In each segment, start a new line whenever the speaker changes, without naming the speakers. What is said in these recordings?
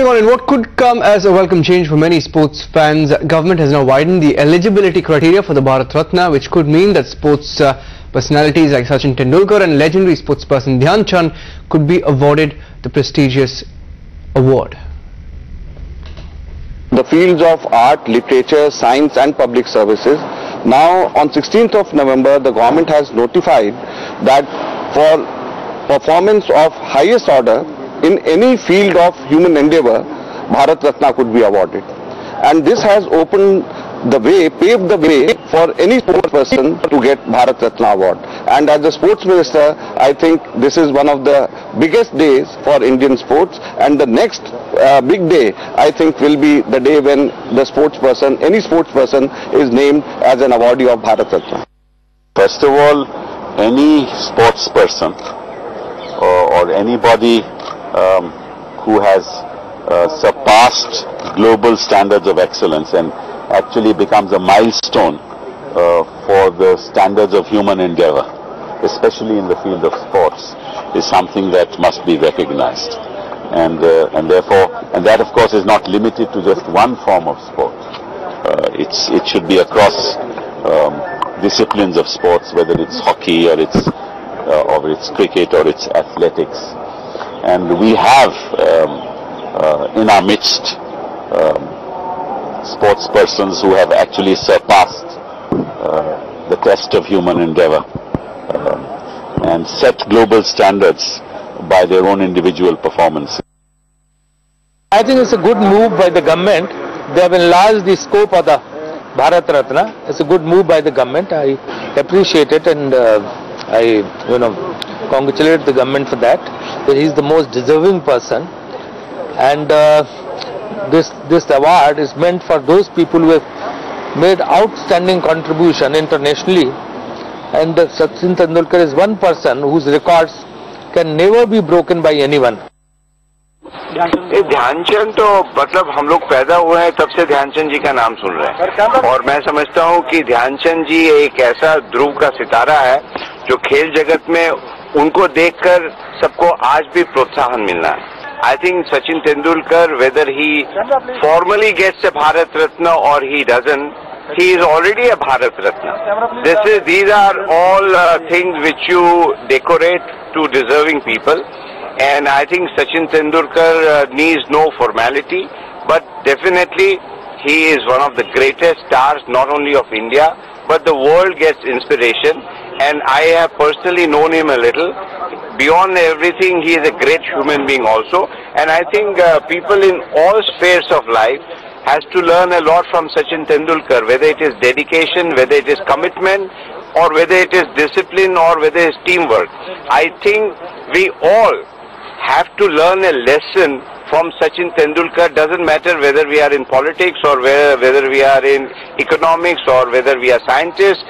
In what could come as a welcome change for many sports fans, government has now widened the eligibility criteria for the Bharat Ratna, which could mean that sports personalities like Sachin Tendulkar and legendary sportsperson Dhyan Chand could be awarded the prestigious award.
The fields of art, literature, science and public services. Now on 16th of November, the government has notified that for performance of highest order in any field of human endeavor, Bharat Ratna could be awarded. And this has opened the way, paved the way for any sports person to get Bharat Ratna award. And as the sports minister, I think this is one of the biggest days for Indian sports, and the next big day, I think, will be the day when the sports person, any sports person, is named as an awardee of Bharat Ratna.
First of all, any sports person or anybody who has surpassed global standards of excellence and actually becomes a milestone for the standards of human endeavor, especially in the field of sports, is something that must be recognized. And that of course is not limited to just one form of sport. It should be across disciplines of sports, whether it's hockey or it's cricket or it's athletics. And we have in our midst sports persons who have actually surpassed the test of human endeavor and set global standards by their own individual performance.
I think it's a good move by the government. They have enlarged the scope of the Bharat Ratna. It's a good move by the government. I appreciate it, and I congratulate the government for that. That he's the most deserving person, and this award is meant for those people who have made outstanding contribution internationally. And Sachin Tendulkar is one person whose records can never be broken by anyone.
Dhyanchand तो मतलब हम लोग पैदा हुए हैं तब से ध्यानचंद जी का नाम सुन रहे हैं, और मैं समझता हूँ कि ध्यानचंद जी एक ऐसा ध्रुव का सितारा है जो खेल जगत में उनको देखकर सबको आज भी प्रोत्साहन मिलना है. I think Sachin Tendulkar, whether he formally gets a Bharat Ratna or he doesn't, he is already a Bharat Ratna. These are all things which you decorate to deserving people, and I think Sachin Tendulkar needs no formality, but definitely he is one of the greatest stars, not only of India, but the world gets inspiration, and I have personally known him a little. Beyond everything, he is a great human being also, and I think people in all spheres of life has to learn a lot from Sachin Tendulkar, whether it is dedication, whether it is commitment, or whether it is discipline, or whether it is teamwork. I think we all have to learn a lesson from Sachin Tendulkar. Doesn't matter whether we are in politics or whether we are in economics or whether we are scientists.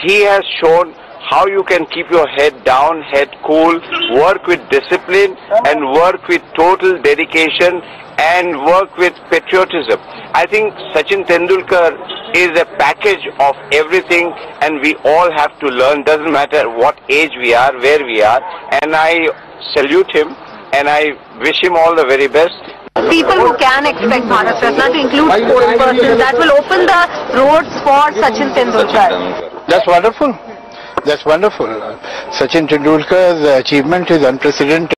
He has shown how you can keep your head down, head cool, work with discipline and work with total dedication and work with patriotism. I think Sachin Tendulkar is a package of everything, and we all have to learn. Doesn't matter what age we are, where we are, and I salute him and I wish him all the very best.
People who can expect Bharat Ratna to include sports persons, that will open the roads for Sachin Tendulkar.
That's wonderful. That's wonderful. Sachin Tendulkar's achievement is unprecedented.